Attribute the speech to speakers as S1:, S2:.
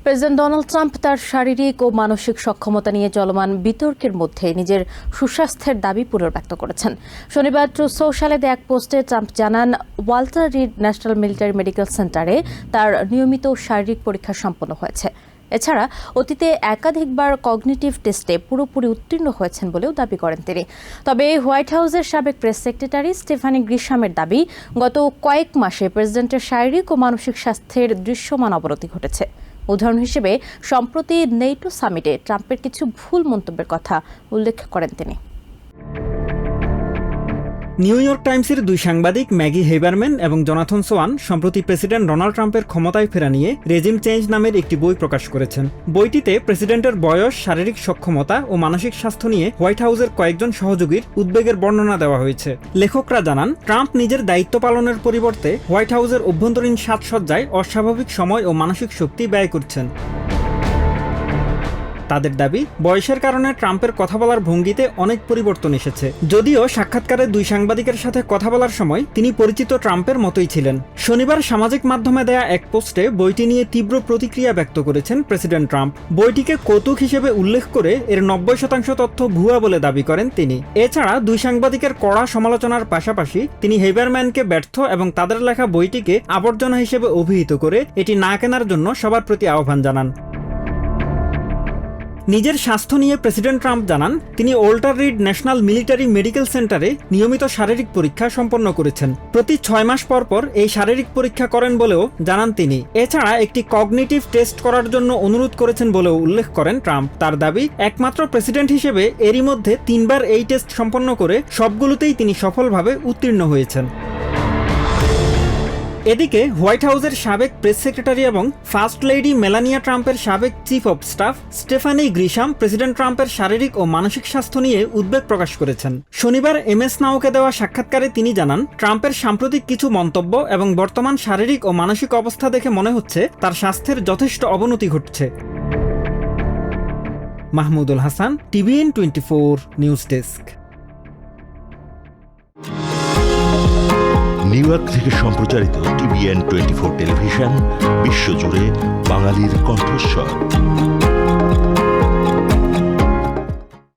S1: President Donald Trump তার শারীরিক ও মানসিক সক্ষমতা নিয়ে চলমান বিতর্কের মধ্যে নিজের সুস্বাস্থ্যের দাবি পুনর্ব্যক্ত করেছেন। শনিবার ট্রুথ সোশ্যালে দেয়া এক পোস্টে ট্রাম্প জানান, Walter read national military medical সেন্টারে তার নিয়মিত শারীরিক পরীক্ষা সম্পন্ন হয়েছে। এছাড়া অতীতে একাধিকবার কগনিটিভ টেস্টে পুরোপুরি উত্তীর্ণ হয়েছেন বলেও দাবি করেন তিনি। তবে হোয়াইট হাউসের সাবেক প্রেস সেক্রেটারি স্টেফানি গ্রিশামের দাবি, গত কয়েক মাসে প্রেসিডেন্টের শারীরিক ও মানসিক স্বাস্থ্যের দৃশ্যমান অবনতি ঘটেছে। উদাহরণ হিসেবে সম্প্রতি নেটো সামিটে ট্রাম্পের কিছু ভুল মন্তব্যের কথা উল্লেখ করেন তিনি।
S2: নিউ ইয়র্ক টাইমসের দুই সাংবাদিক ম্যাগি হেবারম্যান এবং জোনাথন সোয়ান সম্প্রতি প্রেসিডেন্ট ডোনাল্ড ট্রাম্পের ক্ষমতায় ফেরা নিয়ে রেজিম চেঞ্জ নামের একটি বই প্রকাশ করেছেন। বইটিতে প্রেসিডেন্টের বয়স, শারীরিক সক্ষমতা ও মানসিক স্বাস্থ্য নিয়ে হোয়াইট হাউসের কয়েকজন সহযোগীর উদ্বেগের বর্ণনা দেওয়া হয়েছে। লেখকরা জানান, ট্রাম্প নিজের দায়িত্ব পালনের পরিবর্তে হোয়াইট হাউসের অভ্যন্তরীণ সাজসজ্জায় অস্বাভাবিক সময় ও মানসিক শক্তি ব্যয় করছেন। তাদের দাবি, বয়সের কারণে ট্রাম্পের কথা বলার ভঙ্গিতে অনেক পরিবর্তন এসেছে। যদিও সাক্ষাৎকারে দুই সাংবাদিকের সাথে কথা বলার সময় তিনি পরিচিত ট্রাম্পের মতোই ছিলেন। শনিবার সামাজিক মাধ্যমে দেয়া এক পোস্টে বইটি নিয়ে তীব্র প্রতিক্রিয়া ব্যক্ত করেছেন প্রেসিডেন্ট ট্রাম্প। বইটিকে কৌতুক হিসেবে উল্লেখ করে এর 90% তথ্য ভুয়া বলে দাবি করেন তিনি। এছাড়া দুই সাংবাদিকের কড়া সমালোচনার পাশাপাশি তিনি হেবারম্যানকে ব্যর্থ এবং তাদের লেখা বইটিকে আবর্জনা হিসেবে অভিহিত করে এটি না কেনার জন্য সবার প্রতি আহ্বান জানান। নিজের স্বাস্থ্য নিয়ে প্রেসিডেন্ট ট্রাম্প জানান, তিনি Walter read national military medical সেন্টারে নিয়মিত শারীরিক পরীক্ষা সম্পন্ন করেছেন। প্রতি 6 মাস পর পর এই শারীরিক পরীক্ষা করেন বলেও জানান তিনি। এছাড়া একটি কগনিটিভ টেস্ট করার জন্য অনুরোধ করেছেন বলেও উল্লেখ করেন ট্রাম্প। তার দাবি, একমাত্র প্রেসিডেন্ট হিসেবে এরই মধ্যে 3 বার এই টেস্ট সম্পন্ন করে সবগুলোতেই তিনি সফলভাবে উত্তীর্ণ হয়েছেন। এদিকে হোয়াইট হাউসের সাবেক প্রেস সেক্রেটারি এবং ফার্স্ট লেডি মেলানিয়া ট্রাম্পের সাবেক chief of staff Stephanie Grisham president ট্রাম্পের শারীরিক ও মানসিক স্বাস্থ্য নিয়ে উদ্বেগ প্রকাশ করেছেন। শনিবার MS নাওকে দেওয়া সাক্ষাৎকারে তিনি জানান, ট্রাম্পের সাম্প্রতিক কিছু মন্তব্য এবং বর্তমান শারীরিক ও মানসিক অবস্থা দেখে মনে হচ্ছে তার স্বাস্থ্যের যথেষ্ট অবনতি ঘটছে। Mahmudul Hasan, TVN 24 news desk.
S3: New York থেকে সম্প্রচারিত TVN 24 টেলিভিশন বিশ্বজুড়ে বাঙালির কণ্ঠস্বর।